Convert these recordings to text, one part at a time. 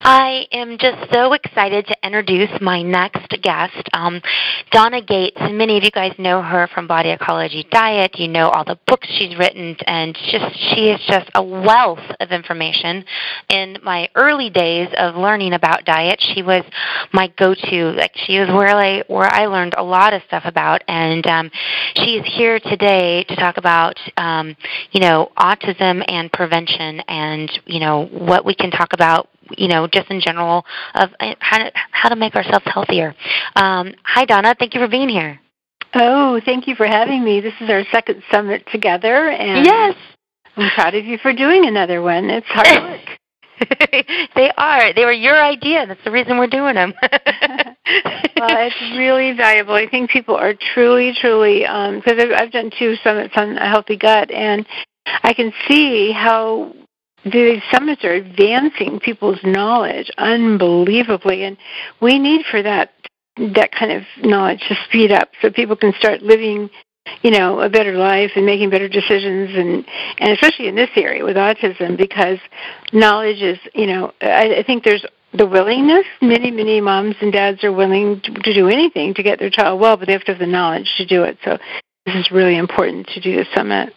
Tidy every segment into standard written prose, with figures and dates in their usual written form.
I am just so excited to introduce my next guest, Donna Gates. Many of you guys know her from Body Ecology Diet. You know all the books she's written, and she is just a wealth of information. In my early days of learning about diet, she was my go-to. Like, she was where I learned a lot of stuff about, and she is here today to talk about autism and prevention, and what we can talk about, just in general, of how to make ourselves healthier. Hi, Donna. Thank you for being here. Oh, thank you for having me. This is our second summit together, and yes, I'm proud of you for doing another one. It's hard work. They are. They were your idea. That's the reason we're doing them. Well, it's really valuable. I think people are truly, because I've done 2 summits on a healthy gut, and I can see how these summits are advancing people's knowledge unbelievably, and we need for that kind of knowledge to speed up so people can start living, a better life and making better decisions, and especially in this area with autism, because knowledge is, I think there's the willingness. Many moms and dads are willing to do anything to get their child well, but they have to have the knowledge to do it. So this is really important to do the summit.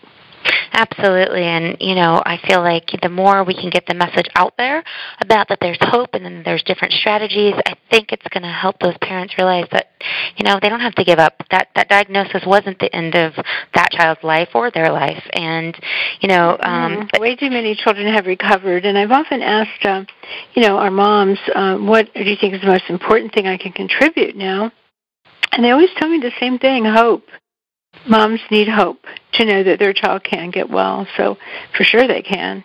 Absolutely, and I feel like the more we can get the message out there about that there's hope and then there's different strategies, I think it's going to help those parents realize that they don't have to give up. That diagnosis wasn't the end of that child's life or their life, and way too many children have recovered. And I've often asked our moms, what do you think is the most important thing I can contribute now? And they always tell me the same thing: hope. Moms need hope to know that their child can get well, so for sure they can.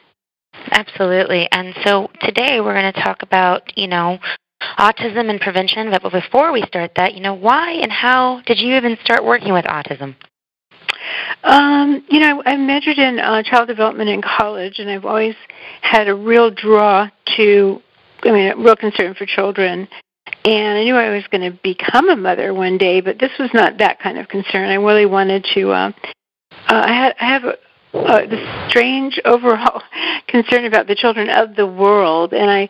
Absolutely. And so today we're going to talk about, autism and prevention, but before we start that, why and how did you even start working with autism? I majored in child development in college, and I've always had a real a real concern for children. And I knew I was going to become a mother one day, but this was not that kind of concern. I really wanted to, I have this strange overall concern about the children of the world, and I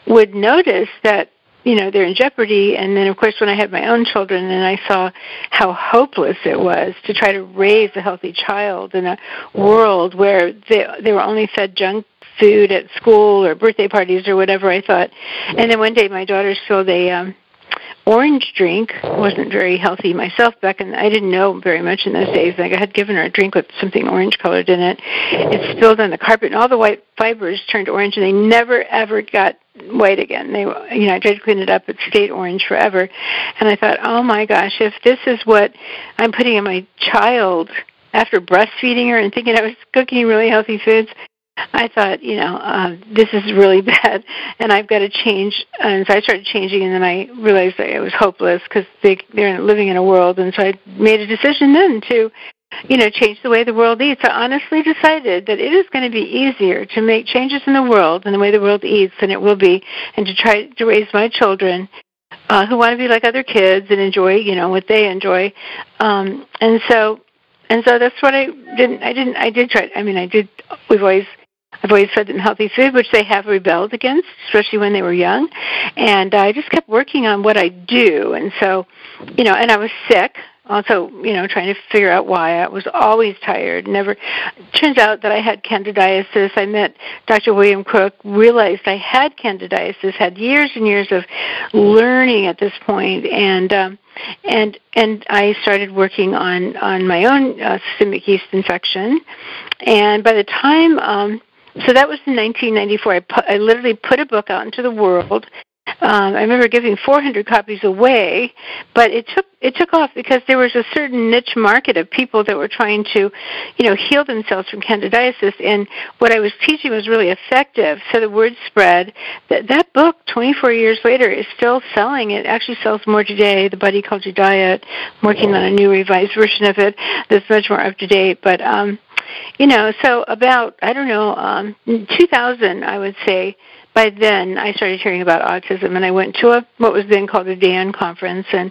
would notice that, they're in jeopardy. And then, of course, when I had my own children and I saw how hopeless it was to try to raise a healthy child in a world where they were only fed junk food at school or birthday parties or whatever, I thought. And then one day my daughter spilled a orange drink. Wasn't very healthy myself back then. I didn't know very much in those days. Like, I had given her a drink with something orange colored in it. It spilled on the carpet, and all the white fibers turned orange, and they never ever got white again. I tried to clean it up. It stayed orange forever. And I thought, oh my gosh, if this is what I'm putting in my child after breastfeeding her and thinking I was cooking really healthy foods, I thought, this is really bad, and I've got to change. And so I started changing, and then I realized that it was hopeless because they're living in a world. And so I made a decision then to, change the way the world eats. I honestly decided that it is going to be easier to make changes in the world and the way the world eats than it will be, and to try to raise my children who want to be like other kids and enjoy, what they enjoy. And so that's what I did try. I've always fed them healthy food, which they have rebelled against, especially when they were young. And I just kept working on what I do. And so, and I was sick. Also, trying to figure out why. I was always tired. Turns out that I had candidiasis. I met Dr. William Crook, realized I had candidiasis, had years and years of learning at this point, and I started working on my own systemic yeast infection. And by the time, so that was in 1994, I literally put a book out into the world. I remember giving 400 copies away, but it took off because there was a certain niche market of people that were trying to, heal themselves from candidiasis, and what I was teaching was really effective. So the word spread. That book, 24 years later, is still selling. It actually sells more today. The Body Ecology Diet. I'm working on a new revised version of it that's much more up to date, but. So about, 2000, I would say, by then I started hearing about autism, and I went to what was then called a DAN conference, and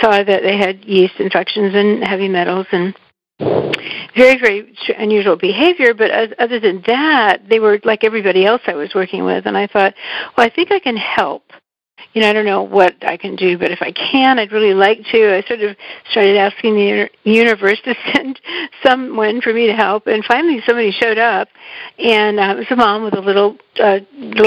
saw that they had yeast infections and heavy metals, and very, very unusual behavior, but other than that, they were like everybody else I was working with, and I thought, well, I think I can help. I don't know what I can do, but if I can, I'd really like to. I sort of started asking the universe to send someone for me to help, and finally somebody showed up, and it was a mom with a little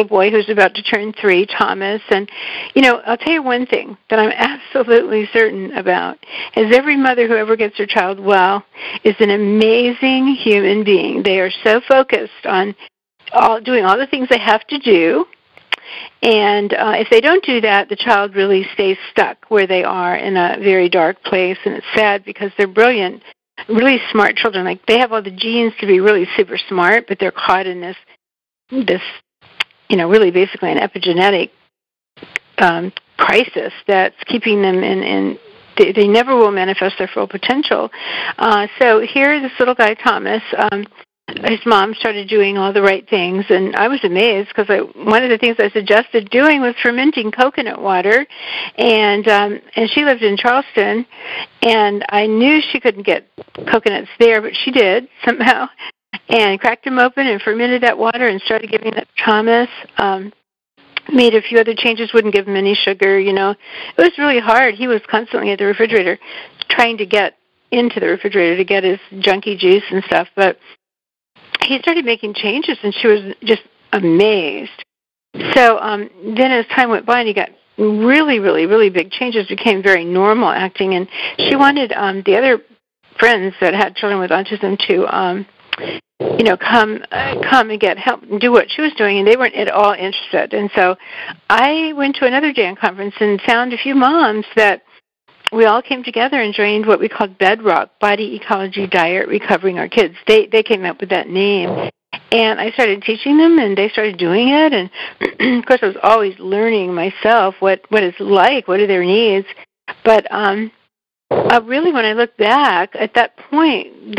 boy who's about to turn 3, Thomas. And, I'll tell you one thing that I'm absolutely certain about, is every mother who ever gets her child well is an amazing human being. They are so focused on doing all the things they have to do. And if they don't do that, the child really stays stuck where they are in a very dark place. And it's sad because they're brilliant, really smart children. Like, they have all the genes to be really super smart, but they're caught in this really basically an epigenetic crisis that's keeping them in they never will manifest their full potential. So here, this little guy, Thomas, his mom started doing all the right things, and I was amazed because one of the things I suggested doing was fermenting coconut water, and she lived in Charleston, and I knew she couldn't get coconuts there, but she did somehow, and cracked them open and fermented that water and started giving that to Thomas. Made a few other changes, wouldn't give him any sugar, It was really hard. He was constantly at the refrigerator trying to get into the refrigerator to get his junky juice and stuff, but he started making changes, and she was just amazed. So then as time went by and he got really, really, really big changes, became very normal acting, and she wanted the other friends that had children with autism to, come and get help and do what she was doing, and they weren't at all interested. And so I went to another day conference and found a few moms that we all came together and joined what we called Bedrock, Body Ecology Diet Recovering Our Kids. They came up with that name. And I started teaching them, and they started doing it. And, of course, I was always learning myself what it's like, what are their needs. But really, when I look back, at that point,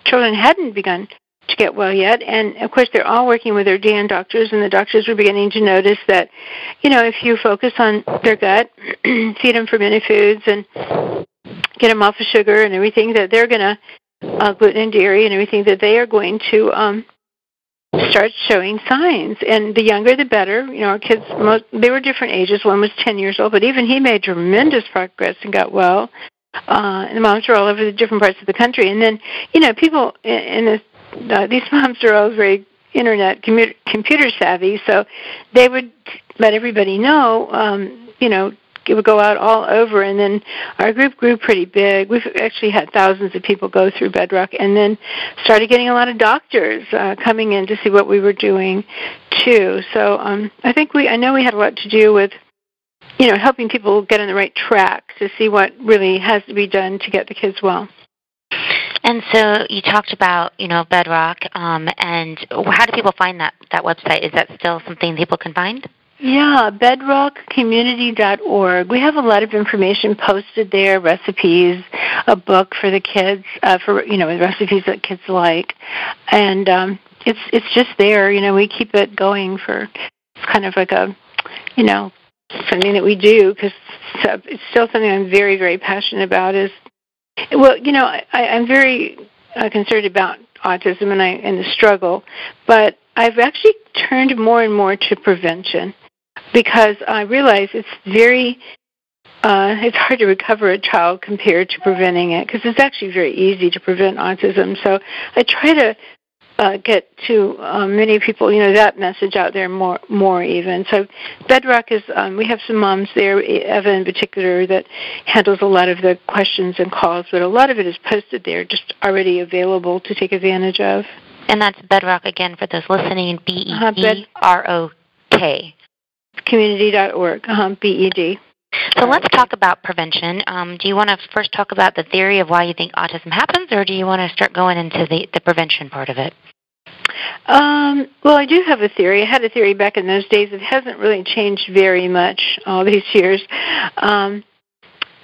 children hadn't begun to get well yet. And, of course, they're all working with their DN doctors, and the doctors were beginning to notice that, if you focus on their gut, feed them fermented foods, and get them off of sugar and everything, that they're going to, gluten and dairy and everything, that they are going to start showing signs. And the younger, the better. Our kids, they were different ages. One was 10 years old, but even he made tremendous progress and got well. And the moms were all over the different parts of the country. And then, people in these moms are all very internet computer savvy, so they would let everybody know, it would go out all over, and then our group grew pretty big. We've actually had thousands of people go through Bedrock, and then started getting a lot of doctors coming in to see what we were doing, too. So I know we had a lot to do with, helping people get on the right track to see what really has to be done to get the kids well. And so you talked about, Bedrock, and how do people find that website? Is that still something people can find? Yeah, bedrockcommunity.org. We have a lot of information posted there, recipes, a book for the kids, with recipes that kids like. And it's just there. We keep it going it's kind of like a, something that we do, because it's still something I'm very, very passionate about. I'm very concerned about autism and the struggle, but I've actually turned more and more to prevention, because I realize it's hard to recover a child compared to preventing it, because it's actually very easy to prevent autism. So I try to get to many people, that message out there more even. So Bedrock is, we have some moms there, Eva in particular, that handles a lot of the questions and calls, but a lot of it is posted there, just already available to take advantage of. And that's Bedrock, again, for those listening, BEDROK. Community.org, BED. So let's talk about prevention. Do you want to first talk about the theory of why you think autism happens, or do you want to start going into the prevention part of it? Well, I do have a theory. I had a theory back in those days. It hasn't really changed very much all these years. And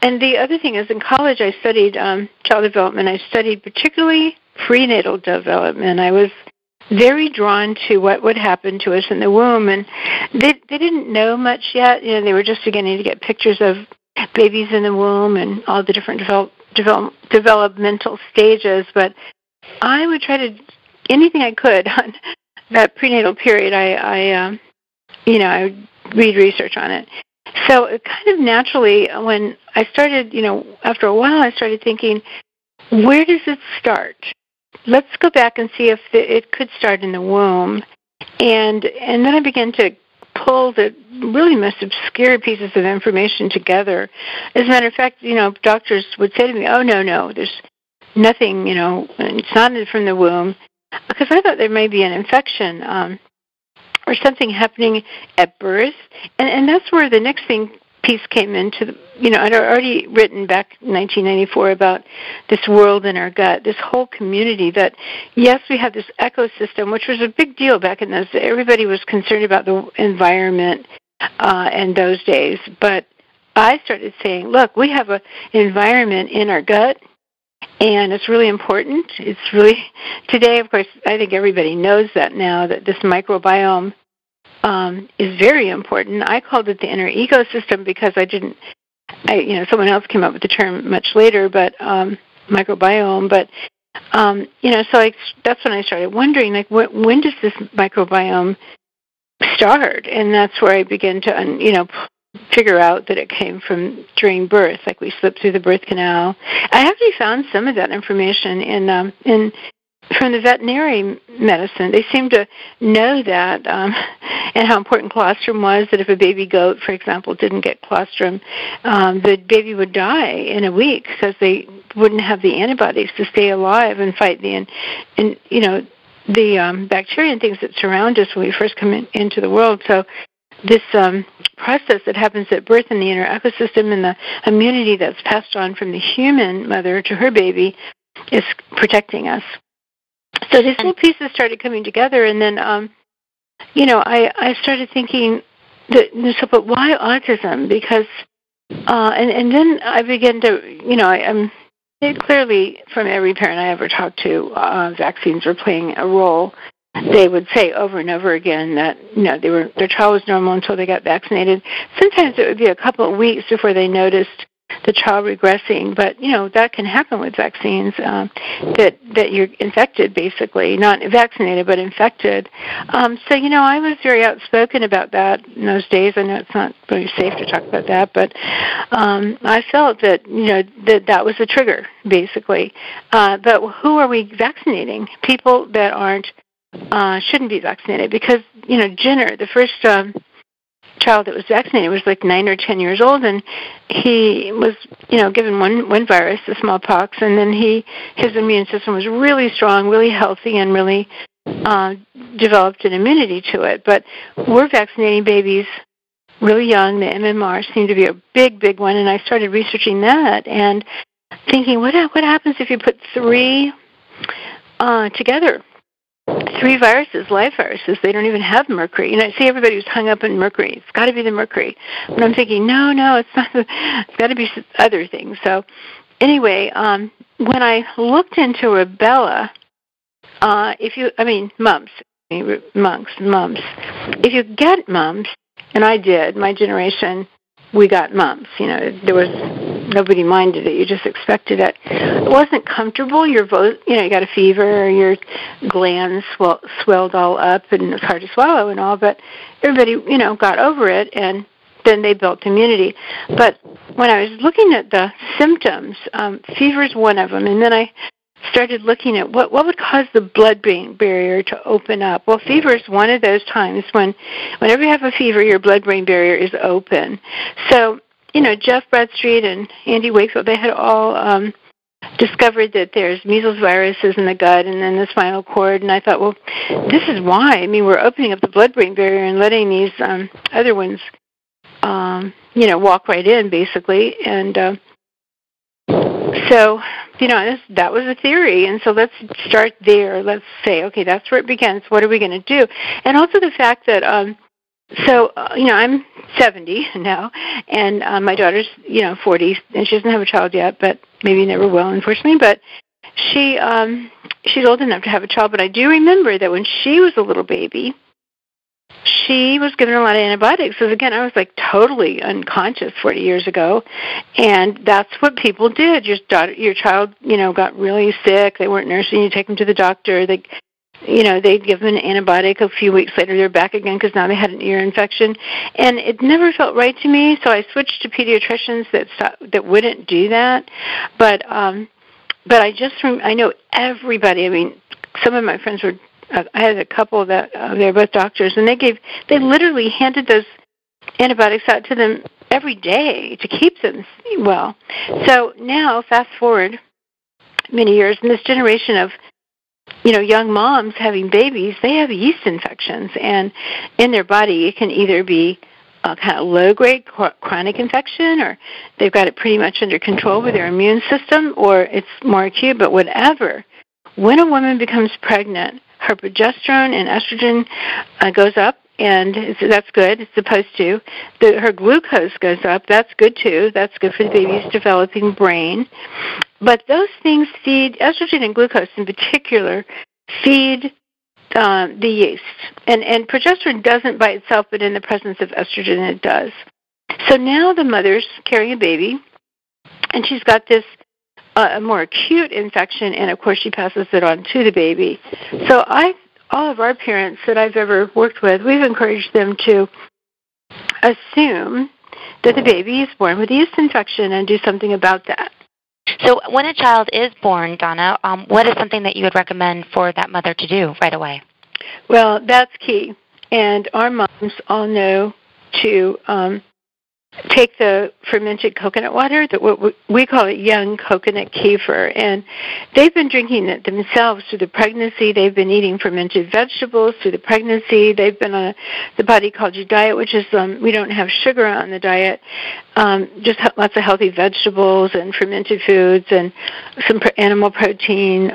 the other thing is, in college I studied child development. I studied particularly prenatal development. I was very drawn to what would happen to us in the womb, and they didn't know much yet. They were just beginning to get pictures of babies in the womb and all the different developmental stages, but I would try to anything I could on that prenatal period. I would read research on it. So it kind of naturally, when I started, after a while, I started thinking, where does it start? Let's go back and see if it could start in the womb. And then I began to pull the really most obscure pieces of information together. As a matter of fact, doctors would say to me, oh, no, there's nothing, it's not from the womb, because I thought there may be an infection or something happening at birth. And that's where the next piece came into, I'd already written back in 1994 about this world in our gut, this whole community that, yes, we have this ecosystem, which was a big deal back in those days. Everybody was concerned about the environment in those days. But I started saying, look, we have an environment in our gut, and it's really important. It's really, today, of course, I think everybody knows that now, that this microbiome is very important. I called it the inner ecosystem because someone else came up with the term much later, but microbiome. But, so that's when I started wondering, like, when does this microbiome start? And that's where I began to, figure out that it came from during birth, like we slipped through the birth canal. I actually found some of that information from the veterinary medicine. They seem to know that and how important colostrum was, that if a baby goat, for example, didn't get colostrum, the baby would die in a week because they wouldn't have the antibodies to stay alive and fight the bacteria and things that surround us when we first come into the world. So this process that happens at birth in the inner ecosystem and the immunity that's passed on from the human mother to her baby is protecting us. So these little pieces started coming together, and then, I started thinking, but why autism? Because, and then I began to, clearly from every parent I ever talked to, vaccines were playing a role. They would say over and over again that, their child was normal until they got vaccinated. Sometimes it would be a couple of weeks before they noticed the child regressing, but that can happen with vaccines, that you're infected, basically, not vaccinated but infected. So I was very outspoken about that in those days. I know it's not really safe to talk about that, but I felt that that was a trigger, basically. But who are we vaccinating? People that shouldn't be vaccinated, because Jenner, the first child that was vaccinated, was like 9 or 10 years old, and he was given one virus, the smallpox, and then his immune system was really strong, really healthy, and really developed an immunity to it. But we're vaccinating babies really young. The MMR seemed to be a big one, and I started researching that and thinking, what happens if you put three together? 3 viruses, live viruses. They don't even have mercury. I see everybody who's hung up in mercury. It's got to be the mercury. But I'm thinking, no, it's not. It's got to be other things. So anyway, when I looked into rubella, mumps. If you get mumps, and I did, my generation, we got mumps. There was nobody minded it. You just expected it. It wasn't comfortable. You got a fever, your glands swelled all up, and it was hard to swallow and all. But everybody, got over it, and then they built immunity. But when I was looking at the symptoms, fever is one of them, and then I started looking at what would cause the blood-brain barrier to open up. Well, fever is one of those times whenever you have a fever, your blood-brain barrier is open. So, Jeff Bradstreet and Andy Wakefield, they had all discovered that there's measles viruses in the gut and then the spinal cord, and I thought, well, this is why. We're opening up the blood-brain barrier and letting these other ones, walk right in, basically, and so, that was a theory, and so let's start there. Let's say, okay, that's where it begins. What are we going to do? And also the fact that, I'm 70 now, and my daughter's, 40, and she doesn't have a child yet, but maybe never will, unfortunately. But she's old enough to have a child. But I do remember that when she was a little baby, she was given a lot of antibiotics. So again, I was like totally unconscious 40 years ago, and that's what people did. Your child, got really sick. They weren't nursing you. Take them to the doctor. They'd give them an antibiotic. A few weeks later, they're back again because now they had an ear infection, and it never felt right to me. So I switched to pediatricians that wouldn't do that. But I know everybody. I mean, some of my friends were. I had a couple that they're both doctors, and they literally handed those antibiotics out to them every day to keep them well. So now, fast forward many years, and this generation of young moms having babies, they have yeast infections, and in their body it can either be a kind of low-grade chronic infection, or they've got it pretty much under control with their immune system, or it's more acute, but whatever. When a woman becomes pregnant, her progesterone and estrogen goes up, and that's good. It's supposed to. Her glucose goes up. That's good, too. That's good for the baby's developing brain. But those things feed, estrogen and glucose in particular, feed the yeast. And progesterone doesn't by itself, but in the presence of estrogen it does. So now the mother's carrying a baby, and she's got this a more acute infection, and of course she passes it on to the baby. So all of our parents that I've ever worked with, we've encouraged them to assume that the baby is born with a yeast infection and do something about that. So when a child is born, Donna, what is something that you would recommend for that mother to do right away? Well, that's key. And our moms all know to take the fermented coconut water, what we call it young coconut kefir, and they've been drinking it themselves through the pregnancy. They've been eating fermented vegetables through the pregnancy. They've been on the Body Ecology diet, which is we don't have sugar on the diet, just lots of healthy vegetables and fermented foods and some animal protein.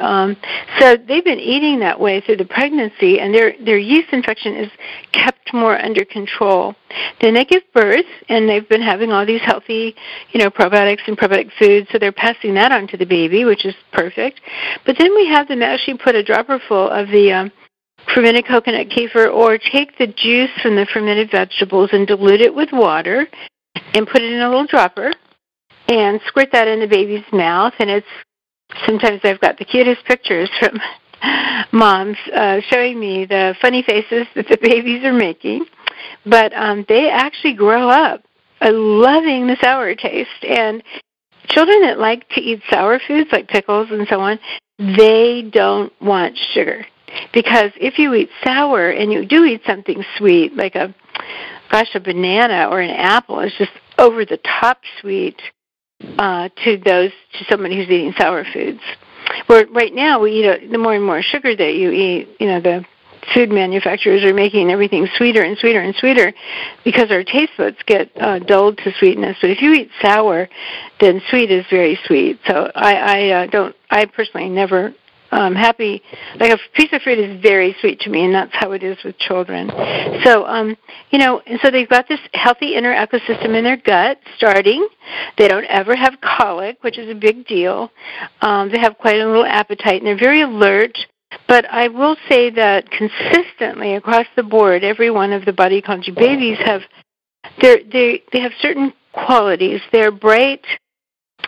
So they've been eating that way through the pregnancy, and their yeast infection is kept more under control. Then they give birth, and they've been having all these healthy, probiotics and probiotic foods, so they're passing that on to the baby, which is perfect. But then we have them actually put a dropper full of the fermented coconut kefir, or take the juice from the fermented vegetables and dilute it with water and put it in a little dropper and squirt that in the baby's mouth. And sometimes I've got the cutest pictures from moms showing me the funny faces that the babies are making. But they actually grow up loving the sour taste. And children that like to eat sour foods like pickles and so on, they don't want sugar. Because if you eat sour and you do eat something sweet, like a banana or an apple, it's just over the top sweet to somebody who's eating sour foods. Where right now we eat the more and more sugar that you eat, the food manufacturers are making everything sweeter and sweeter and sweeter because our taste buds get dulled to sweetness. But if you eat sour, then sweet is very sweet. So I personally never happy. Like a piece of fruit is very sweet to me, and that's how it is with children. So, and so they've got this healthy inner ecosystem in their gut starting. They don't ever have colic, which is a big deal. They have quite a little appetite, and they're very alert. But I will say that consistently across the board, every one of the Body Ecology babies they have certain qualities. They're bright,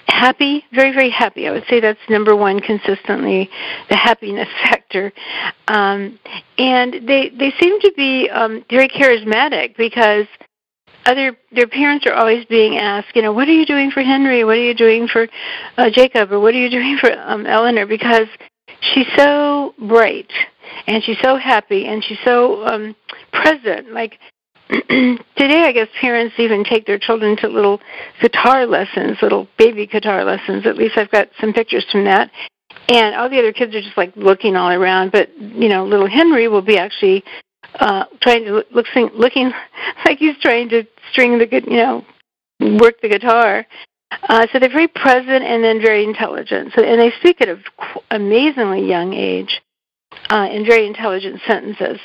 happy, very, very happy. I would say that's number one consistently, the happiness factor. And they seem to be very charismatic because their parents are always being asked, what are you doing for Henry? What are you doing for Jacob? Or what are you doing for Eleanor? Because she's so bright, and she's so happy, and she's so present. Like today, I guess parents even take their children to little guitar lessons, little baby guitar lessons. At least I've got some pictures from that. And all the other kids are just like looking all around. But, little Henry will be actually looking like he's trying to string work the guitar. So they're very present and then very intelligent. And they speak at an amazingly young age in very intelligent sentences.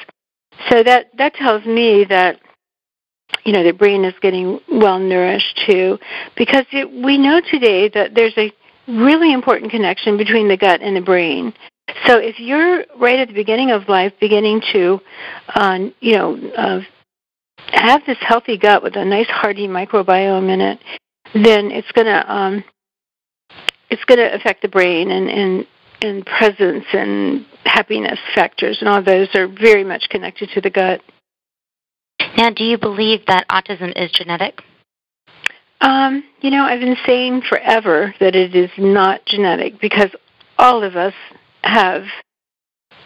So that tells me that, their brain is getting well nourished too, because we know today that there's a really important connection between the gut and the brain. So if you're right at the beginning of life, beginning to, have this healthy gut with a nice hearty microbiome in it, then it's going to affect the brain, and presence and happiness factors, and all those are very much connected to the gut. Now, do you believe that autism is genetic? I've been saying forever that it is not genetic, because all of us have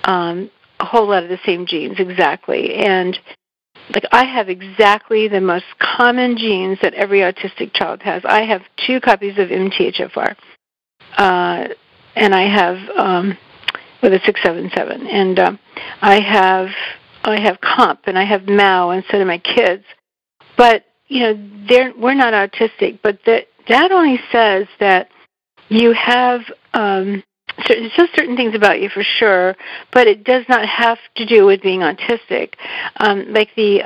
a whole lot of the same genes exactly. And like, I have exactly the most common genes that every autistic child has. I have 2 copies of MTHFR, and I have with a 677, and I have COMP, and I have MAO, and so do my kids. But we're not autistic, but that only says that you have it says certain things about you for sure, but it does not have to do with being autistic. Like the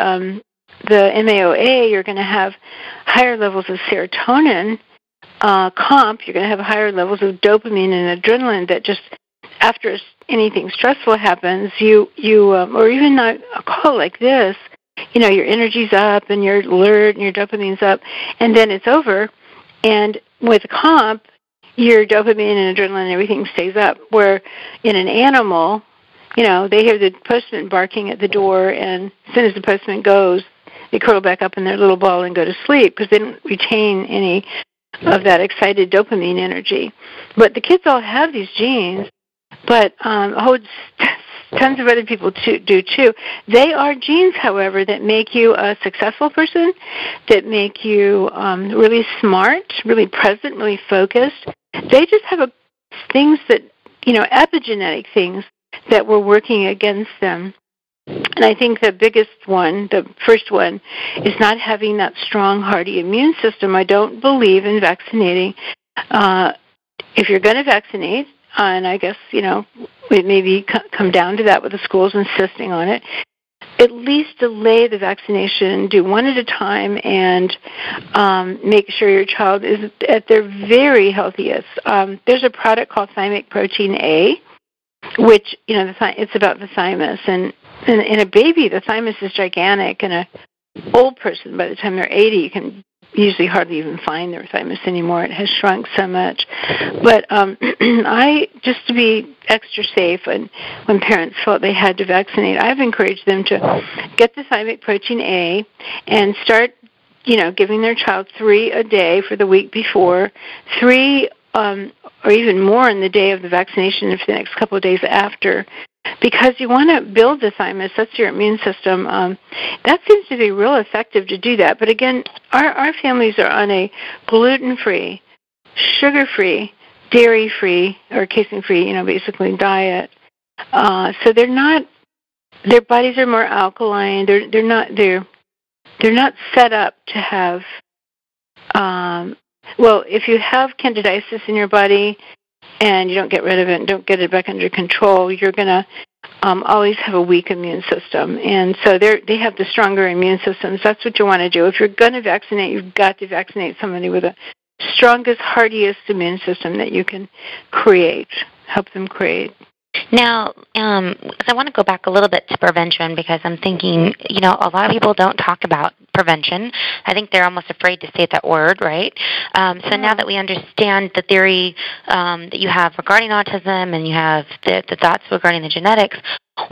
MAOA, you're going to have higher levels of serotonin. COMP, you're going to have higher levels of dopamine and adrenaline that just after anything stressful happens, you or even a call like this, your energy's up and you're alert and your dopamine's up, and then it's over. And with COMP, your dopamine and adrenaline and everything stays up, where in an animal, they hear the postman barking at the door, and as soon as the postman goes, they curl back up in their little ball and go to sleep because they don't retain any of that excited dopamine energy. But the kids all have these genes, but tons of other people do too. They are genes, however, that make you a successful person, that make you really smart, really present, really focused. They just have things that, epigenetic things that were working against them. And I think the biggest one, the first one, is not having that strong, hardy immune system. I don't believe in vaccinating. If you're going to vaccinate, and I guess, it maybe come down to that with the schools insisting on it, at least delay the vaccination, do one at a time, and make sure your child is at their very healthiest. There's a product called thymic protein A, which, it's about the thymus. And in a baby, the thymus is gigantic. And an old person, by the time they're 80, you can usually hardly even find their thymus anymore. It has shrunk so much. But just to be extra safe, and when parents felt they had to vaccinate, I've encouraged them to get the thymic protein A and start, giving their child 3 a day for the week before, 3 or even more in the day of the vaccination and for the next couple of days after. Because you want to build the thymus, that's your immune system. That seems to be real effective to do that. But again, our families are on a gluten-free, sugar-free, dairy-free, or casein-free, basically diet. So their bodies are more alkaline. They're not set up to have. If you have candidiasis in your body, and you don't get rid of it and don't get it back under control, you're going to always have a weak immune system. And so they have the stronger immune systems. That's what you want to do. If you're going to vaccinate, you've got to vaccinate somebody with the strongest, hardiest immune system that you can help them create. Now, I want to go back a little bit to prevention, because I'm thinking, a lot of people don't talk about prevention. I think they're almost afraid to say that word, right? So now that we understand the theory that you have regarding autism, and you have the thoughts regarding the genetics,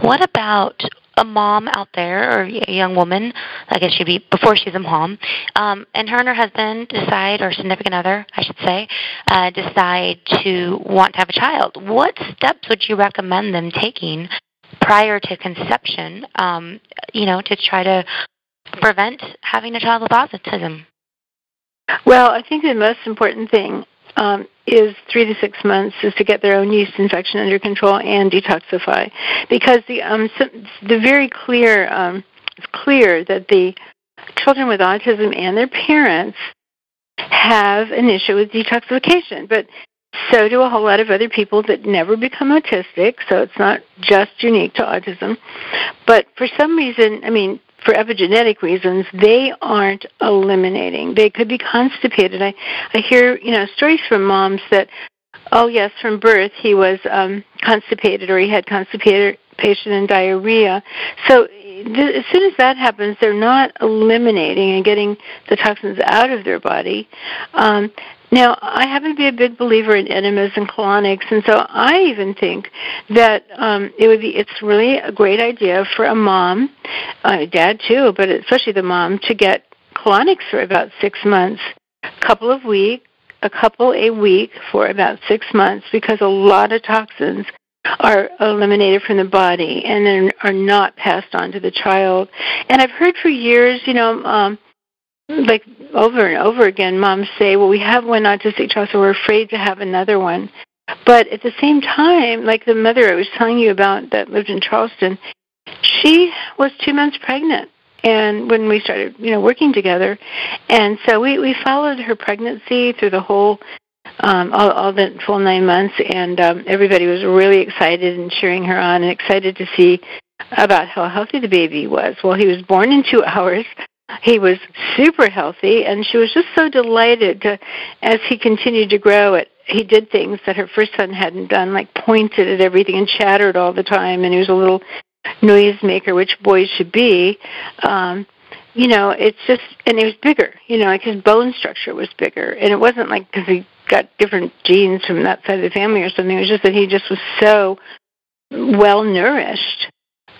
what about a mom out there, or a young woman, I guess she'd be before she's a mom, and her and her husband decide, or significant other, I should say, decide to want to have a child? What steps would you recommend them taking prior to conception, to try to prevent having a child with autism? Well, I think the most important thing is 3 to 6 months is to get their own yeast infection under control and detoxify, because it's clear that the children with autism and their parents have an issue with detoxification, but so do a whole lot of other people that never become autistic, so it's not just unique to autism. But for some reason, for epigenetic reasons, they aren't eliminating. They could be constipated. I hear, stories from moms that Oh, yes, from birth he was constipated, or he had constipation and diarrhea. So as soon as that happens, they're not eliminating and getting the toxins out of their body. Now, I happen to be a big believer in enemas and colonics, and so I even think that it's really a great idea for a mom, dad too, but especially the mom, to get colonics for about 6 months, a couple a week for about 6 months, because a lot of toxins are eliminated from the body and then are not passed on to the child. And I've heard for years, like over and over again, moms say, well, we have one autistic child, so we're afraid to have another one. But at the same time, like the mother I was telling you about that lived in Charleston, she was 2 months pregnant. And when we started, working together, and so we followed her pregnancy through the whole, all the full 9 months, and everybody was really excited and cheering her on and excited to see about how healthy the baby was. Well, he was born in 2 hours. He was super healthy, and she was just so delighted as he continued to grow. He did things that her first son hadn't done, like pointed at everything and chattered all the time, and he was a little noisemaker, which boys should be. It's just, and he was bigger, like his bone structure was bigger. And it wasn't like because he got different genes from that side of the family or something. It was just that he just was so well-nourished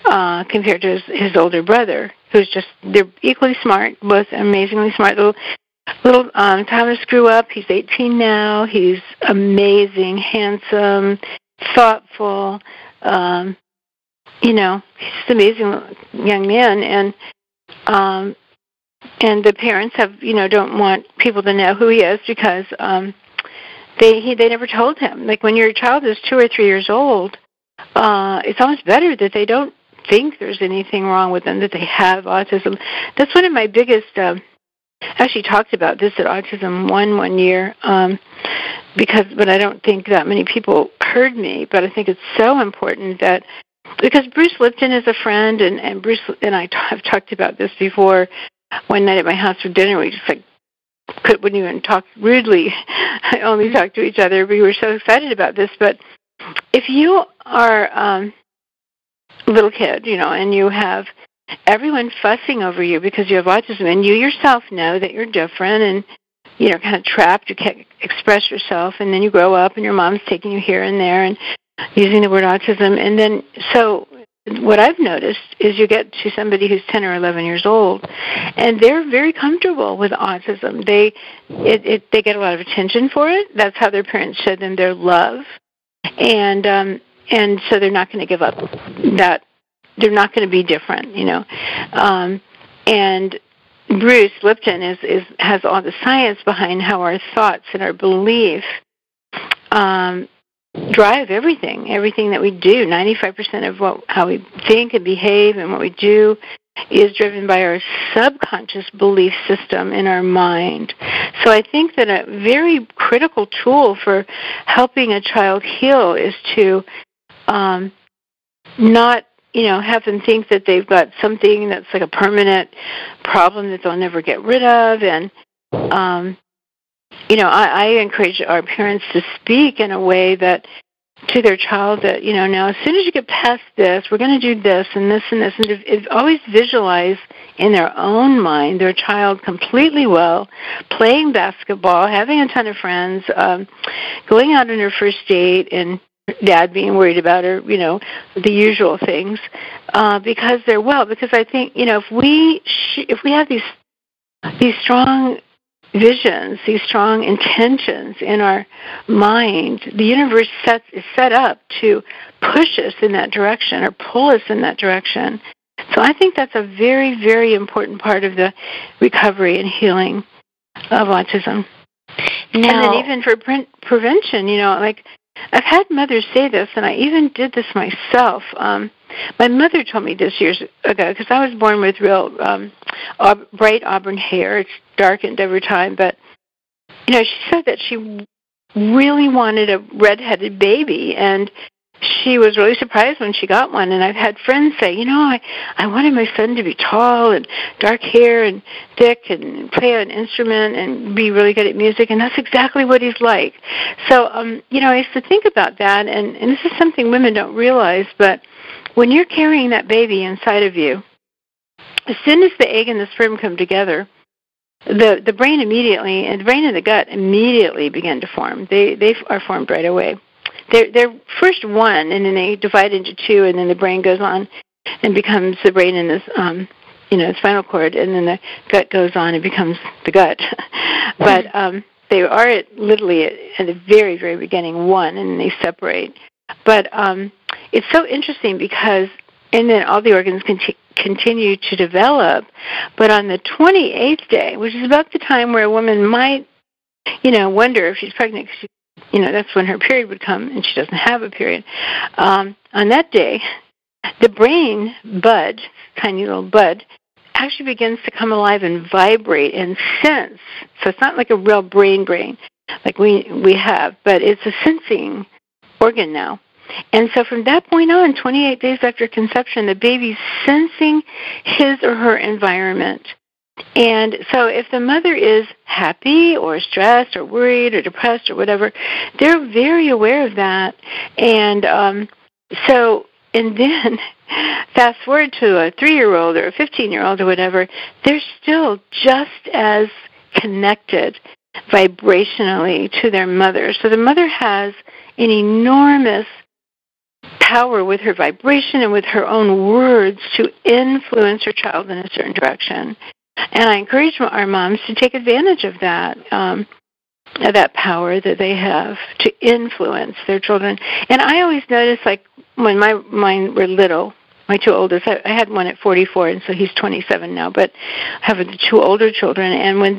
compared to his older brother, who's just, they're equally smart, both amazingly smart. Little Thomas grew up. He's 18 now. He's amazing, handsome, thoughtful, he's an amazing young man, and the parents don't want people to know who he is because they never told him. Like when your child is 2 or 3 years old, it's almost better that they don't think there's anything wrong with them, that they have autism. That's one of my biggest. I actually talked about this at Autism one year, but I don't think that many people heard me. But I think it's so important that. Because Bruce Lipton is a friend, and Bruce and I have talked about this before. One night at my house for dinner, we just wouldn't even talk rudely. I only talked to each other. We were so excited about this. But if you are a little kid, and you have everyone fussing over you because you have autism, and you yourself know that you're different, and kind of trapped, you can't express yourself, and then you grow up, and your mom's taking you here and there, and using the word autism, and then so what I've noticed is you get to somebody who's 10 or 11 years old, and they're very comfortable with autism. They get a lot of attention for it. That's how their parents showed them their love, and so they're not going to give up that. They're not going to be different, And Bruce Lipton has all the science behind how our thoughts and our belief drive everything that we do. 95% of how we think and behave and what we do is driven by our subconscious belief system in our mind. So I think that a very critical tool for helping a child heal is to not have them think that they've got something that's like a permanent problem that they'll never get rid of. And I encourage our parents to speak in a way that to their child that, now as soon as you get past this, we're going to do this and this and this. And always visualize in their own mind their child completely well, playing basketball, having a ton of friends, going out on her first date, and dad being worried about her, the usual things, because they're well. Because I think, if we have these strong visions, these strong intentions in our mind, the universe is set up to push us in that direction or pull us in that direction. So I think that's a very, very important part of the recovery and healing of autism. And then even for prevention, I've had mothers say this, and I even did this myself. My mother told me this years ago, because I was born with real bright auburn hair. It's darkened over time, but she said that she really wanted a redheaded baby, and she was really surprised when she got one. And I've had friends say, I wanted my son to be tall and dark hair and thick and play an instrument and be really good at music, and that's exactly what he's like. So, I used to think about that, and this is something women don't realize, but when you're carrying that baby inside of you, as soon as the egg and the sperm come together, the brain immediately, and the brain and the gut immediately begin to form. They are formed right away. They're first one, and then they divide into two, and then the brain goes on and becomes the brain and this, the spinal cord, and then the gut goes on and becomes the gut. But they are literally at the very, very beginning one, and then they separate. But it's so interesting because, and then all the organs continue to develop, but on the 28th day, which is about the time where a woman might, wonder if she's pregnant, because that's when her period would come, and she doesn't have a period. On that day, the brain bud, tiny little bud, actually begins to come alive and vibrate and sense. So it's not like a real brain like we have, but it's a sensing organ now. And so from that point on, 28 days after conception, the baby's sensing his or her environment. And so if the mother is happy or stressed or worried or depressed or whatever, they're very aware of that. And and then fast forward to a 3-year-old or a 15-year-old or whatever, they're still just as connected vibrationally to their mother. So the mother has an enormous power with her vibration and with her own words to influence her child in a certain direction. And I encourage our moms to take advantage of that power that they have to influence their children. And I always notice, like, when mine were little, my two oldest, I had one at 44, and so he's 27 now, but I have the two older children, and when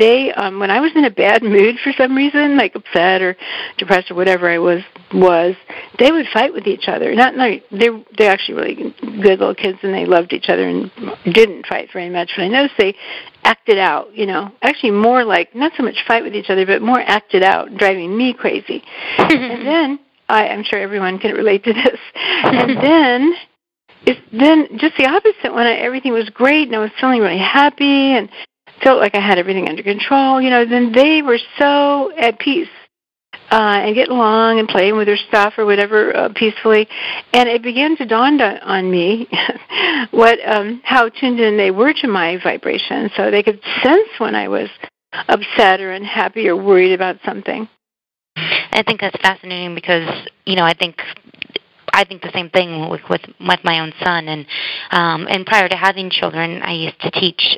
I was in a bad mood for some reason, like upset or depressed or whatever I was, they would fight with each other. They're actually really good little kids, and they loved each other and didn't fight very much, but I noticed they acted out, actually more like, not so much fight with each other, but more acted out, driving me crazy. And then, I'm sure everyone can relate to this, and then just the opposite, when everything was great and I was feeling really happy and felt like I had everything under control, then they were so at peace and getting along and playing with their stuff or whatever peacefully. And it began to dawn on me how tuned in they were to my vibration, so they could sense when I was upset or unhappy or worried about something. I think that's fascinating because, I think the same thing with my own son, and prior to having children, I used to teach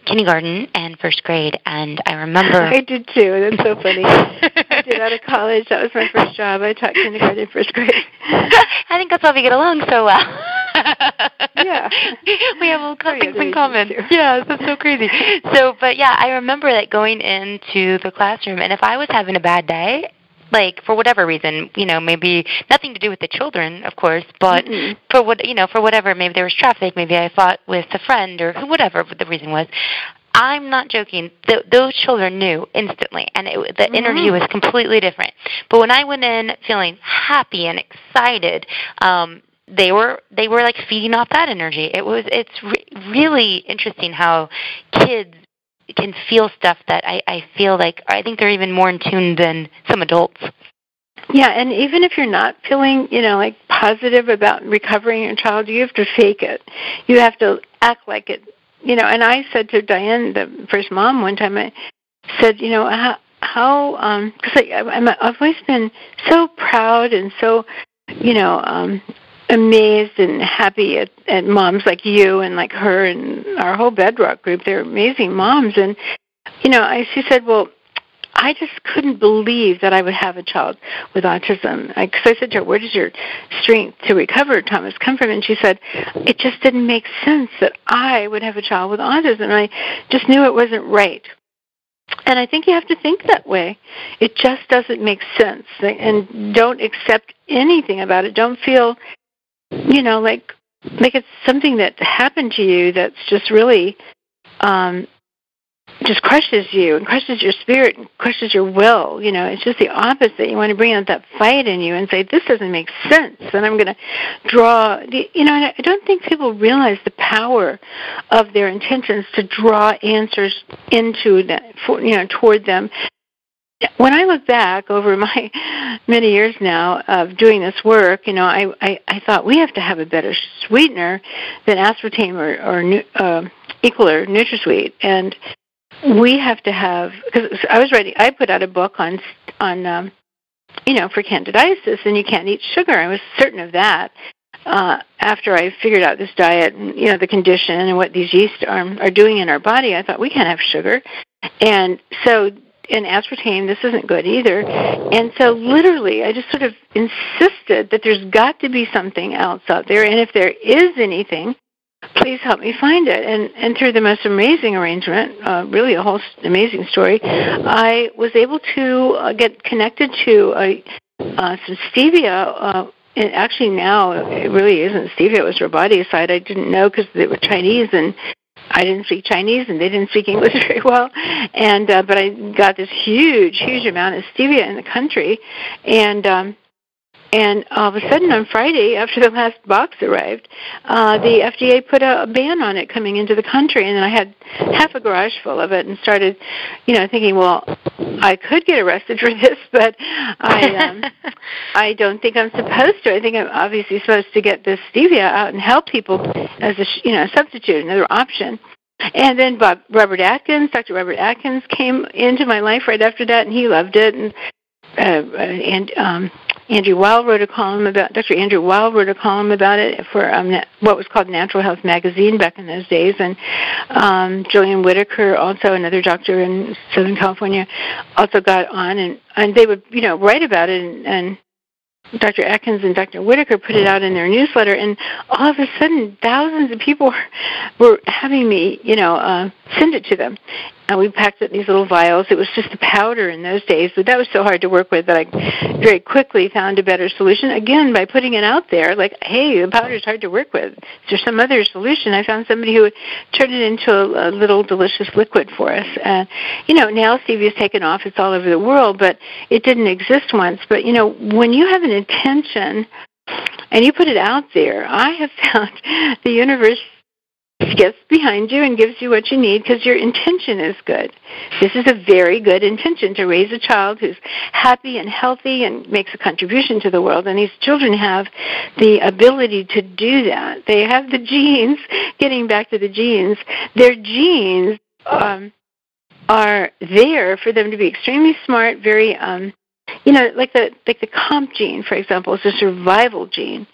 kindergarten and first grade, and I remember I did too. That's so funny. I did out of college. That was my first job. I taught kindergarten and first grade. I think that's why we get along so well. Yeah, we have things in common. Yeah, that's so crazy. But yeah, I remember that going into the classroom, and if I was having a bad day, like, for whatever reason, maybe nothing to do with the children, of course, but for whatever, maybe there was traffic, maybe I fought with a friend or whatever the reason was, I'm not joking, those children knew instantly, and the energy was completely different. But when I went in feeling happy and excited, they were like feeding off that energy. It's really interesting how kids can feel stuff that I think they're even more in tune than some adults. Yeah, and even if you're not feeling, like positive about recovering your child, you have to fake it. You have to act like it. And I said to Diane, the first mom, one time, I said, how because I've always been so proud and so, amazed and happy at moms like you and like her and our whole Bedrock group. They're amazing moms. And, she said, well, I just couldn't believe that I would have a child with autism. Because I said to her, where does your strength to recover, Thomas, come from? And she said, it just didn't make sense that I would have a child with autism. I just knew it wasn't right. And I think you have to think that way. It just doesn't make sense. And don't accept anything about it. Don't feel, like it's something that happened to you that's just really just crushes you and crushes your spirit and crushes your will. It's just the opposite. You want to bring out that fight in you and say, this doesn't make sense, and I'm going to draw. And I don't think people realize the power of their intentions to draw answers into that, toward them. When I look back over my many years now of doing this work, I thought we have to have a better sweetener than aspartame or Equal or NutraSweet, and we have to have, because I put out a book on for candidiasis, and you can't eat sugar. I was certain of that after I figured out this diet and, the condition and what these yeasts are doing in our body. I thought, we can't have sugar. And so in aspartame, this isn't good either. And so literally, I just sort of insisted that there's got to be something else out there, and if there is anything, please help me find it. And through the most amazing arrangement, really a whole amazing story, I was able to get connected to some stevia. And actually now it really isn't stevia. It was rhodioxide. I didn't know because they were Chinese, and I didn't speak Chinese, and they didn't speak English very well. And but I got this huge amount of stevia in the country, and all of a sudden on Friday, after the last box arrived, the FDA put a ban on it coming into the country. And then I had half a garage full of it and started, thinking, well, I could get arrested for this, but I don't think I'm supposed to. I think I'm obviously supposed to get this stevia out and help people as a substitute, another option. And then Dr. Robert Atkins came into my life right after that, and he loved it. And Andrew Weil wrote a column about it for what was called Natural Health Magazine back in those days. And Jillian Whitaker, also another doctor in Southern California, also got on, and they would write about it, and Dr. Atkins and Dr. Whitaker put it out in their newsletter, and all of a sudden thousands of people were having me send it to them. And we packed it in these little vials. It was just a powder in those days, but that was so hard to work with that I very quickly found a better solution, again, by putting it out there, like, hey, the powder is hard to work with. Is there some other solution? I found somebody who would turn it into a little delicious liquid for us. Now stevia is taken off. It's all over the world, but it didn't exist once. But, when you have an intention and you put it out there, I have found the universe gets behind you and gives you what you need because your intention is good. This is a very good intention, to raise a child who's happy and healthy and makes a contribution to the world. And these children have the ability to do that. They have the genes. Getting back to the genes, their genes are there for them to be extremely smart, very, like the comp gene, for example, is a survival gene.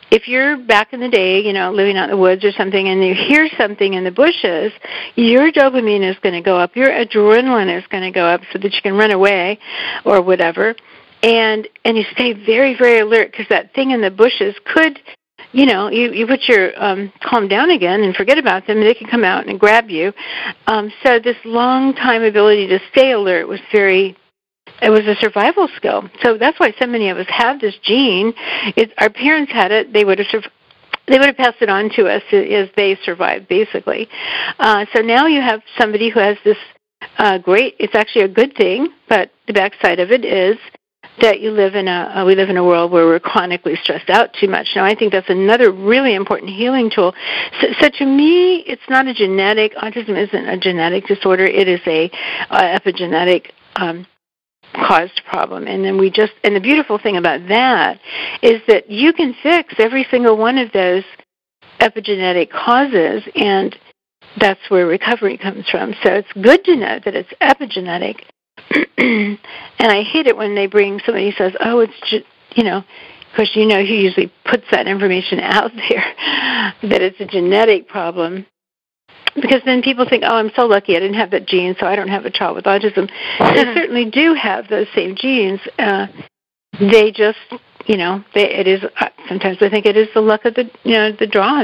If you're back in the day, living out in the woods or something, and you hear something in the bushes, your dopamine is going to go up, your adrenaline is going to go up so that you can run away or whatever, and you stay very, very alert because that thing in the bushes could, you put your calm down again and forget about them, and they can come out and grab you. So this long time ability to stay alert was it was a survival skill. So that's why so many of us have this gene. Our parents had it. They would have passed it on to us as they survived, basically. So now you have somebody who has this it's actually a good thing, but the backside of it is that we live in a world where we're chronically stressed out too much. Now, I think that's another really important healing tool. So to me, it's not a genetic. Autism isn't a genetic disorder. It is a epigenetic caused problem. And then and the beautiful thing about that is that you can fix every single one of those epigenetic causes, and that's where recovery comes from. So it's good to know that it's epigenetic. And I hate it when somebody says, oh, it's of course, he usually puts that information out there, that it's a genetic problem. Because then people think, oh, I'm so lucky I didn't have that gene, so I don't have a child with autism. They certainly do have those same genes. They just, it is. Sometimes I think it is the luck of the draw.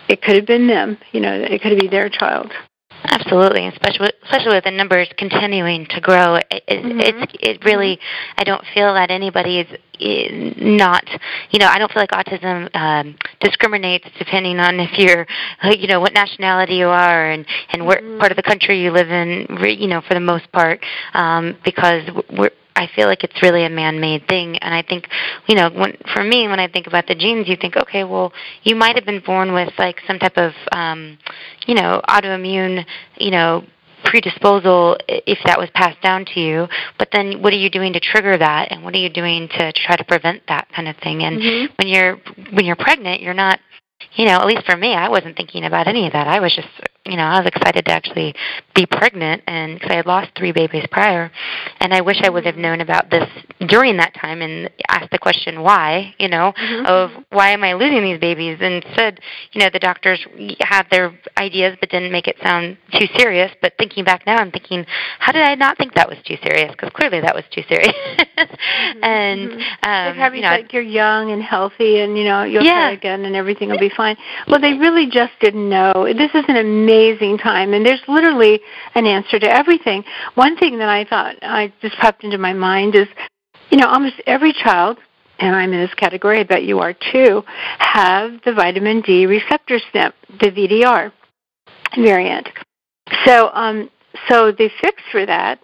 It could have been them. It could be their child. Absolutely, especially with the numbers continuing to grow. It really, I don't feel that anybody is not, I don't feel like autism discriminates depending on if you're, what nationality you are and what part of the country you live in, for the most part, because I feel like it's really a man-made thing, and I think, for me, when I think about the genes, you think, okay, well, you might have been born with like some type of, autoimmune, predisposal if that was passed down to you, but then what are you doing to trigger that, and what are you doing to try to prevent that kind of thing? And when you're pregnant, you're not, at least for me, I wasn't thinking about any of that. I was just, I was excited to actually be pregnant, and because I had lost 3 babies prior, and I wish I would have known about this during that time and asked the question why, of why am I losing these babies? And instead, the doctors had their ideas but didn't make it sound too serious. But thinking back now, I'm thinking, how did I not think that was too serious? Because clearly that was too serious. And they probably think you're young and healthy, and you'll try again, and everything will be fine. Well, they really just didn't know. This is an amazing time, and there's literally an answer to everything. One thing that I thought just popped into my mind is, almost every child, and I'm in this category, I bet you are too, have the vitamin D receptor SNP, the VDR variant. So the fix for that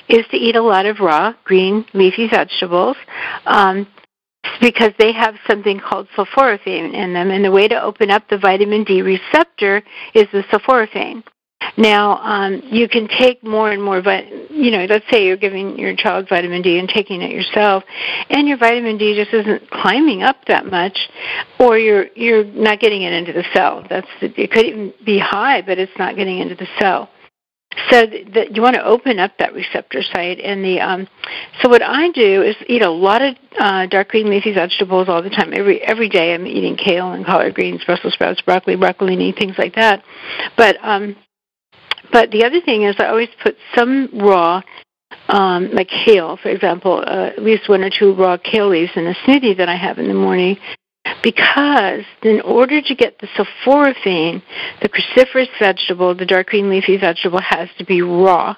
is to eat a lot of raw, green, leafy vegetables, because they have something called sulforaphane in them, and the way to open up the vitamin D receptor is the sulforaphane. Now, you can take more and more, let's say you're giving your child vitamin D and taking it yourself, and your vitamin D just isn't climbing up that much, or you're not getting it into the cell. It could even be high, but it's not getting into the cell. So you want to open up that receptor site, and so what I do is eat a lot of dark green leafy vegetables all the time. Every day I'm eating kale and collard greens, Brussels sprouts, broccolini, things like that. But the other thing is I always put some raw, like kale, for example, at least 1 or 2 raw kale leaves in a smoothie that I have in the morning, because in order to get the sulforaphane, the cruciferous vegetable, the dark green leafy vegetable, has to be raw.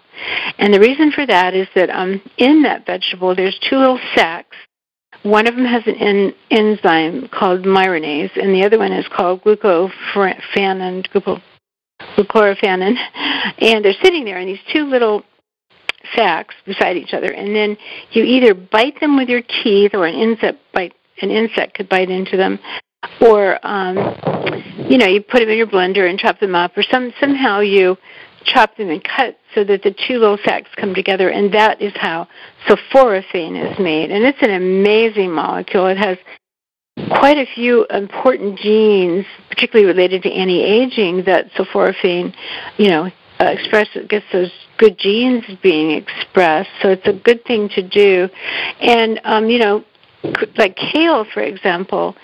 And the reason for that is that in that vegetable there's 2 little sacs. One of them has an enzyme called myronase, and the other one is called glucophanin, and they're sitting there in these 2 little sacs beside each other, and then you either bite them with your teeth, or an insect could bite into them, or you put them in your blender and chop them up, or somehow you chop them and cut so that the 2 little sacs come together, and that is how sulforaphane is made. And it's an amazing molecule. It has quite a few important genes, particularly related to anti-aging, that sulforaphane, gets those good genes being expressed. So it's a good thing to do. And, like kale, for example,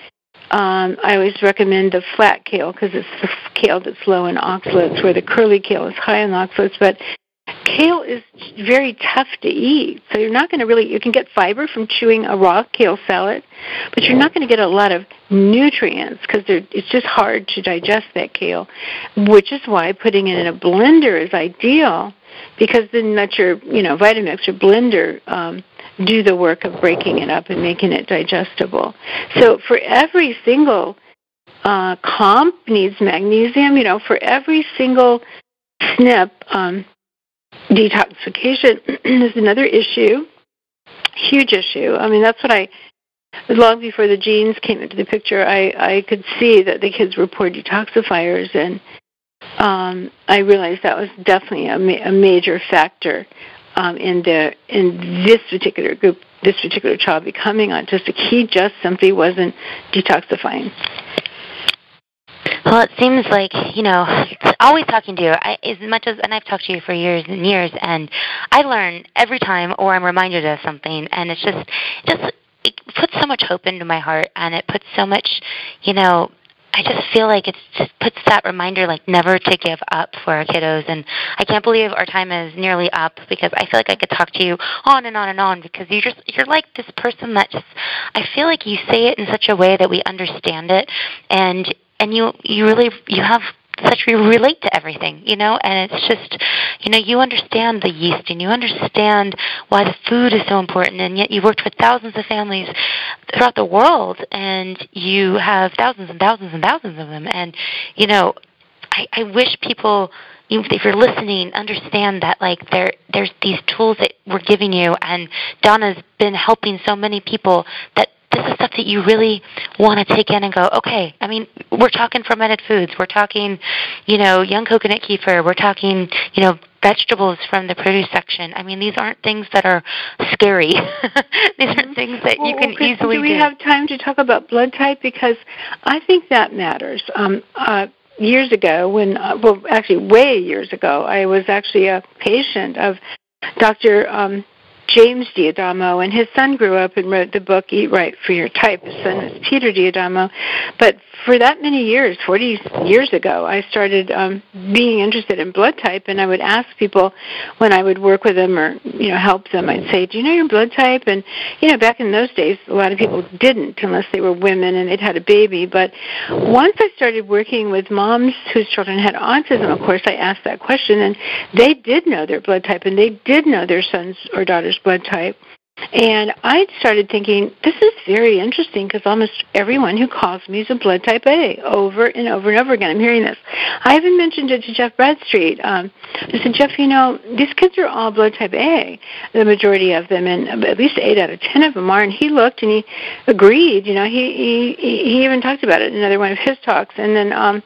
I always recommend the flat kale because it's the kale that's low in oxalates, where the curly kale is high in oxalates. But kale is very tough to eat, so you're not going to you can get fiber from chewing a raw kale salad, but you're not going to get a lot of nutrients because it's just hard to digest that kale, which is why putting it in a blender is ideal, because then let your Vitamix or blender do the work of breaking it up and making it digestible. So for every single comp needs magnesium, for every single SNP, detoxification is another issue, huge issue. I mean, that's what long before the genes came into the picture, I could see that the kids were poor detoxifiers, and I realized that was definitely a major factor in this particular group, this particular child becoming autistic. He just simply wasn't detoxifying. Well, it seems like, always talking to you, and I've talked to you for years and years, and I learn every time, or I'm reminded of something, and it puts so much hope into my heart, and it puts so much, I just feel like it just puts that reminder, like, never to give up for our kiddos. And I can't believe our time is nearly up, because I feel like I could talk to you on and on and on, because you're like this person that just, I feel like you say it in such a way that we understand it, and you have such we relate to everything, and it's just, you understand the yeast and you understand why the food is so important, and yet you've worked with thousands of families throughout the world, and you have thousands and thousands and thousands of them, and, I wish people, if you're listening, understand that there's these tools that we're giving you, and Donna's been helping so many people that this is stuff that you really want to take in and go, okay, we're talking fermented foods, we're talking, young coconut kefir, we're talking, vegetables from the produce section. These aren't things that are scary. These are things that you can easily do. Do we have time to talk about blood type? Because I think that matters. Years ago, way years ago, I was actually a patient of Dr. James D'Adamo, and his son grew up and wrote the book Eat Right for Your Type. His son is Peter D'Adamo. But for that many years, 40 years ago, I started being interested in blood type, and I would ask people when I would work with them or help them, I'd say, do you know your blood type? And back in those days, a lot of people didn't unless they were women and they'd had a baby. But once I started working with moms whose children had autism, of course, I asked that question, and they did know their blood type, and they did know their son's or daughter's blood type. And I started thinking, this is very interesting because almost everyone who calls me is a blood type A over and over and over again. I'm hearing this. I even mentioned it to Jeff Bradstreet. I said, Jeff, these kids are all blood type A, the majority of them, and at least 8 out of 10 of them are. And he looked and he agreed. He even talked about it in another one of his talks. And then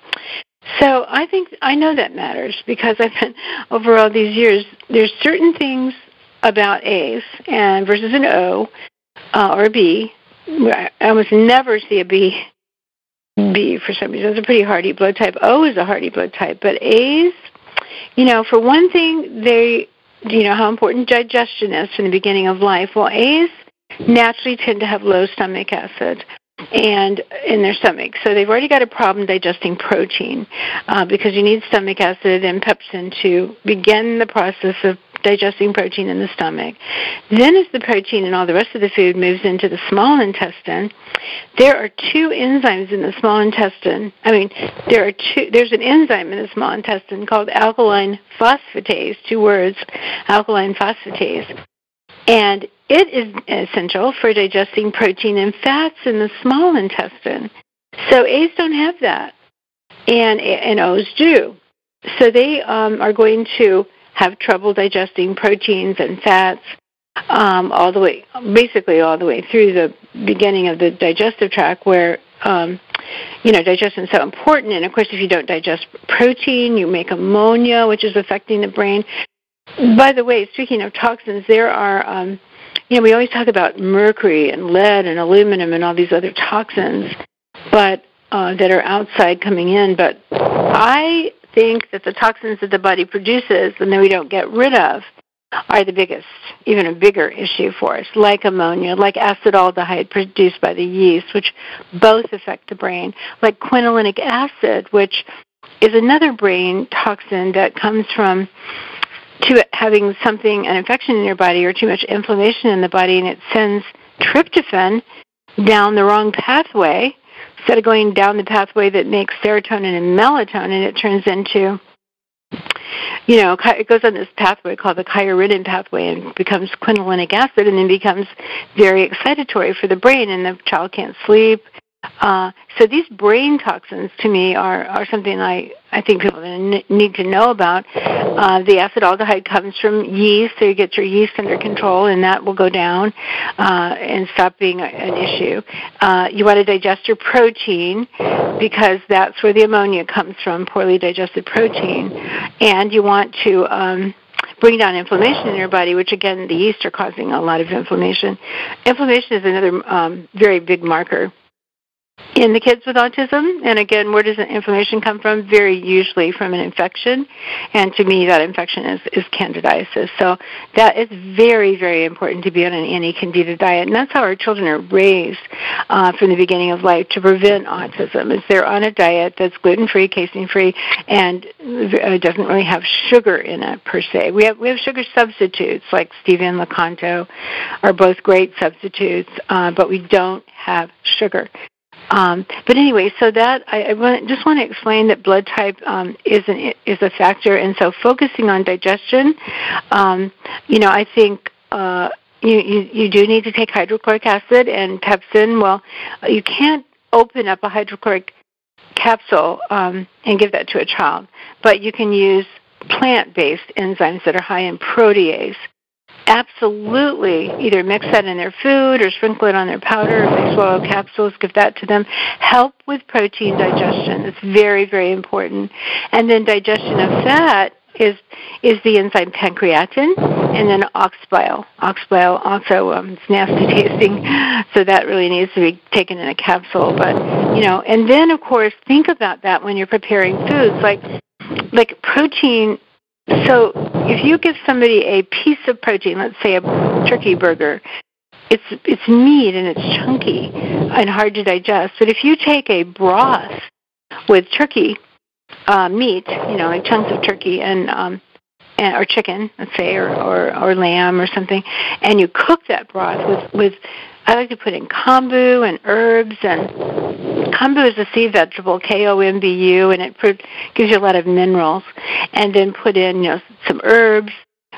so I think I know that matters because I've been, over all these years, there's certain things about A's and versus an O or a B. I almost never see a B for some reason. It's a pretty hardy blood type. O is a hardy blood type. But A's, for one thing, how important digestion is from the beginning of life. Well, A's naturally tend to have low stomach acid and in their stomach. So they've already got a problem digesting protein because you need stomach acid and pepsin to begin the process of digesting protein in the stomach. Then as the protein and all the rest of the food moves into the small intestine, there are 2 enzymes in the small intestine. There's an enzyme in the small intestine called alkaline phosphatase, 2 words, alkaline phosphatase. And it is essential for digesting protein and fats in the small intestine. So A's don't have that, and O's do. So they are going to have trouble digesting proteins and fats basically all the way through the beginning of the digestive tract where, digestion is so important. And, of course, if you don't digest protein, you make ammonia, which is affecting the brain. By the way, speaking of toxins, there are, we always talk about mercury and lead and aluminum and all these other toxins that are outside coming in. But I think that the toxins that the body produces and that we don't get rid of are the biggest, even a bigger issue for us, like ammonia, like acetaldehyde produced by the yeast, which both affect the brain, like quinolinic acid, which is another brain toxin that comes from having an infection in your body or too much inflammation in the body, and it sends tryptophan down the wrong pathway. Instead of going down the pathway that makes serotonin and melatonin, it turns into, it goes on this pathway called the chiroidin pathway and becomes quinolinic acid and then becomes very excitatory for the brain, and the child can't sleep. So these brain toxins, to me, are something I think people need to know about. The acetaldehyde comes from yeast, so you get your yeast under control, and that will go down and stop being an issue. You want to digest your protein because that's where the ammonia comes from, poorly digested protein. And you want to bring down inflammation in your body, which, again, the yeast are causing a lot of inflammation. Inflammation is another very big marker in the kids with autism. And again, where does the inflammation come from? Very usually from an infection. And to me, that infection is candidiasis. So that is very, very important to be on an anti-candida diet. And that's how our children are raised from the beginning of life to prevent autism, is they're on a diet that's gluten-free, casein-free, and doesn't really have sugar in it per se. We have sugar substitutes like stevia and Lakanto are both great substitutes, but we don't have sugar. But anyway, so that just want to explain that blood type is a factor, and so focusing on digestion, I think you do need to take hydrochloric acid and pepsin. Well, you can't open up a hydrochloric capsule and give that to a child, but you can use plant-based enzymes that are high in protease. Absolutely, either mix that in their food or sprinkle it on their powder. If they swallow capsules, give that to them. Help with protein digestion. It's very, very important. And then digestion of fat is the enzyme pancreatin, and then ox bile. Ox bile also it's nasty tasting, so that really needs to be taken in a capsule. But and then of course think about that when you're preparing foods like protein. So if you give somebody a piece of protein, let's say a turkey burger, it's meat and it's chunky and hard to digest. But if you take a broth with turkey meat, like chunks of turkey and or chicken, let's say, or lamb or something, and you cook that broth with I like to put in kombu and herbs, and kombu is a sea vegetable, Kombu, and it gives you a lot of minerals. And then put in, some herbs,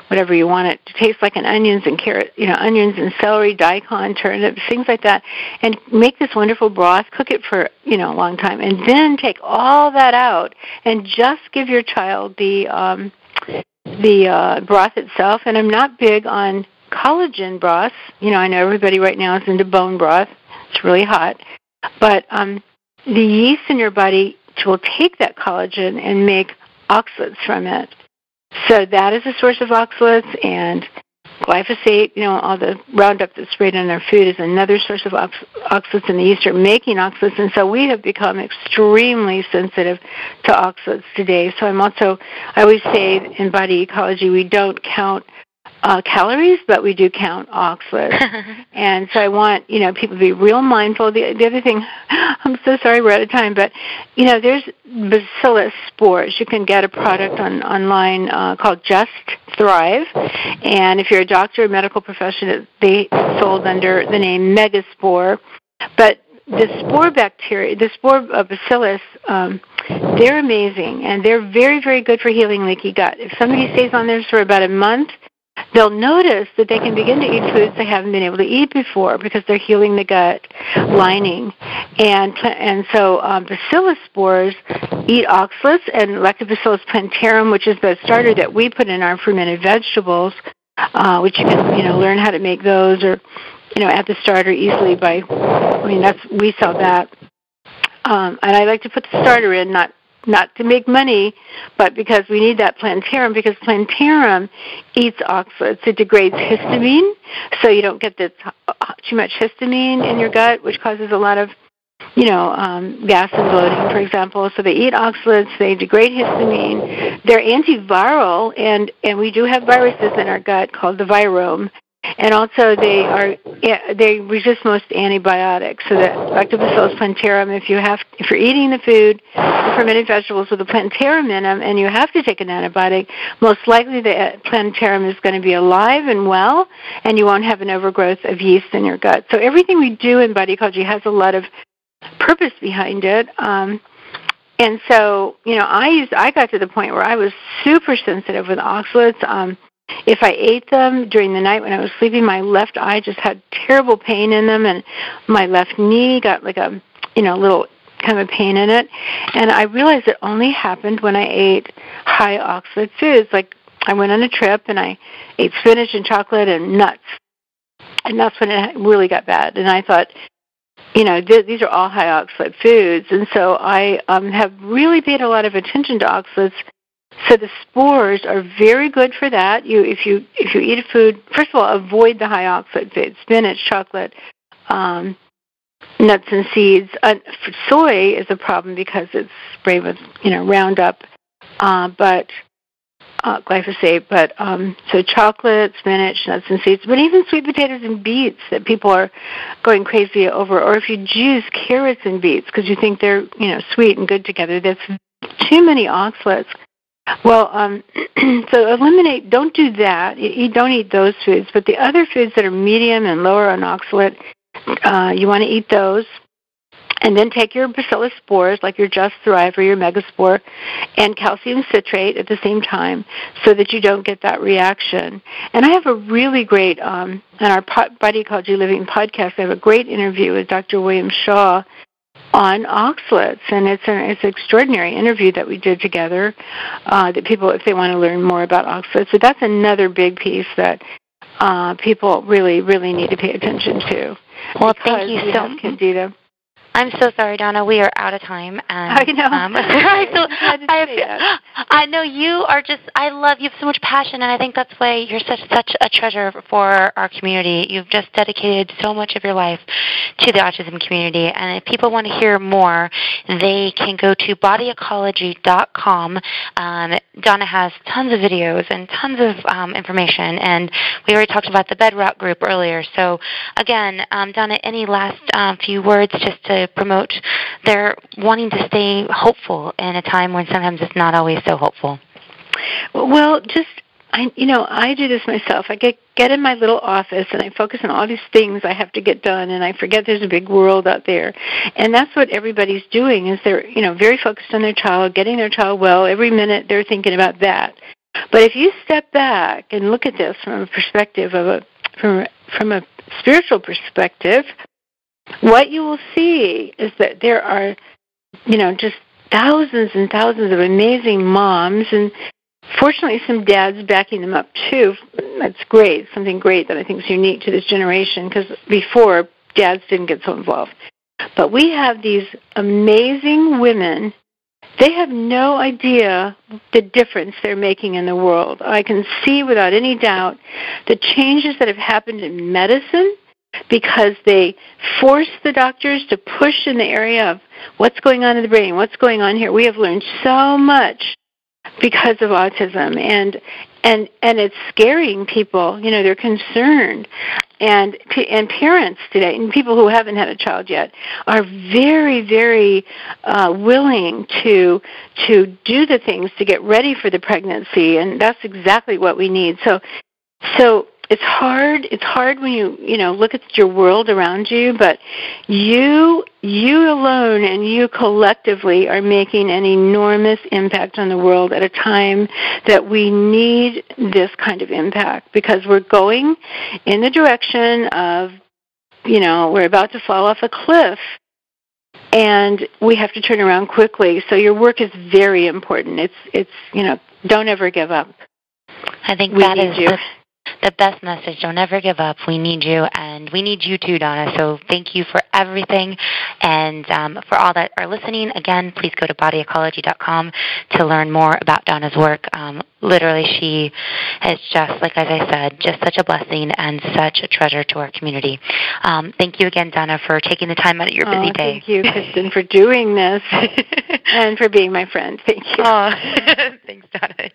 whatever you want it to taste like, and onions and carrot, onions and celery, daikon, turnips, things like that, and make this wonderful broth. Cook it for a long time, and then take all that out and just give your child the broth itself. And I'm not big on collagen broths. I know everybody right now is into bone broth. It's really hot. But the yeast in your body will take that collagen and make oxalates from it. So that is a source of oxalates, and glyphosate, all the Roundup that's sprayed on our food is another source of oxalates, and the yeast are making oxalates. And so we have become extremely sensitive to oxalates today. So I always say in body ecology, we don't count calories, but we do count oxalates. And so I want, people to be real mindful. The other thing, I'm so sorry we're out of time, but, there's bacillus spores. You can get a product online called Just Thrive. And if you're a doctor or medical professional, they sold under the name Megaspore. But the spore bacteria, the spore bacillus, they're amazing, and they're very, very good for healing leaky gut. If somebody stays on theirs for about a month, they'll notice that they can begin to eat foods they haven't been able to eat before because they're healing the gut lining. And so bacillus spores eat oxalates, and Lactobacillus plantarum, which is the starter that we put in our fermented vegetables, which you can learn how to make those or add the starter easily we sell that. And I like to put the starter in, not to make money, but because we need that plantarum, because plantarum eats oxalates. It degrades histamine, so you don't get too much histamine in your gut, which causes a lot of, gas and bloating, for example. So they eat oxalates, they degrade histamine. They're antiviral, and we do have viruses in our gut called the virome. And also they resist most antibiotics. So that Lactobacillus plantarum, if you're eating the food, the fermented vegetables with the plantarum in them, and you have to take an antibiotic, most likely the plantarum is going to be alive and well, and you won't have an overgrowth of yeast in your gut. So everything we do in body ecology has a lot of purpose behind it. And so, I got to the point where I was super sensitive with oxalates. If I ate them during the night when I was sleeping, my left eye just had terrible pain in them, and my left knee got like a, little kind of a pain in it. And I realized it only happened when I ate high oxalate foods. Like I went on a trip and I ate spinach and chocolate and nuts. And that's when it really got bad. And I thought, these are all high oxalate foods. And so I have really paid a lot of attention to oxalates. So the spores are very good for that. If you eat a food, first of all, avoid the high oxalate foods: spinach, chocolate, nuts and seeds. Soy is a problem because it's sprayed with Roundup, but glyphosate. But so chocolate, spinach, nuts and seeds. But even sweet potatoes and beets that people are going crazy over. Or if you juice carrots and beets because you think they're sweet and good together, that's too many oxalates. Well, so don't do that. You don't eat those foods. But the other foods that are medium and lower on oxalate, you want to eat those. And then take your bacillus spores, like your Just Thrive or your Megaspore, and calcium citrate at the same time so that you don't get that reaction. And I have a really great, on our Body Ecology Living podcast, I have a great interview with Dr. William Shaw on oxalates, and it's an extraordinary interview that we did together that people, if they want to learn more about oxalates. So that's another big piece that people really, really need to pay attention to. Well, thank you so much. Candida. I'm so sorry, Donna. We are out of time. And, I know. I know you are just. I love you have so much passion, and I think that's why you're such a treasure for our community. You've just dedicated so much of your life to the autism community, and if people want to hear more, they can go to bodyecology.com. Donna has tons of videos and tons of information, and we already talked about the Bedrock group earlier. So, again, Donna, any last few words just to promote their wanting to stay hopeful in a time when sometimes it's not always so hopeful? Well, I do this myself. I get in my little office and I focus on all these things I have to get done, and I forget there's a big world out there. And that's what everybody's doing, is they're very focused on their child, getting their child well. Every minute they're thinking about that. But if you step back and look at this from a perspective from a spiritual perspective, what you will see is that there are, just thousands and thousands of amazing moms, and fortunately some dads backing them up too. That's great, something great that I think is unique to this generation, because before, dads didn't get so involved. But we have these amazing women. They have no idea the difference they're making in the world. I can see without any doubt the changes that have happened in medicine, because they force the doctors to push in the area of what's going on in the brain, what's going on here. We have learned so much because of autism, and it's scaring people. They're concerned, and parents today, and people who haven't had a child yet, are very, very willing to do the things to get ready for the pregnancy, and that's exactly what we need. So it's hard. It's hard when you look at your world around you, but you alone and you collectively are making an enormous impact on the world at a time that we need this kind of impact, because we're going in the direction of, we're about to fall off a cliff, and we have to turn around quickly. So your work is very important. It's don't ever give up. I think that is the best message. Don't ever give up. We need you, and we need you too, Donna. So thank you for everything. And for all that are listening, again, please go to bodyecology.com to learn more about Donna's work. Literally, she is just, like as I said, just such a blessing and such a treasure to our community. Thank you again, Donna, for taking the time out of your busy day. Thank you, Kristen, for doing this and for being my friend. Thank you. Oh, thanks, Donna.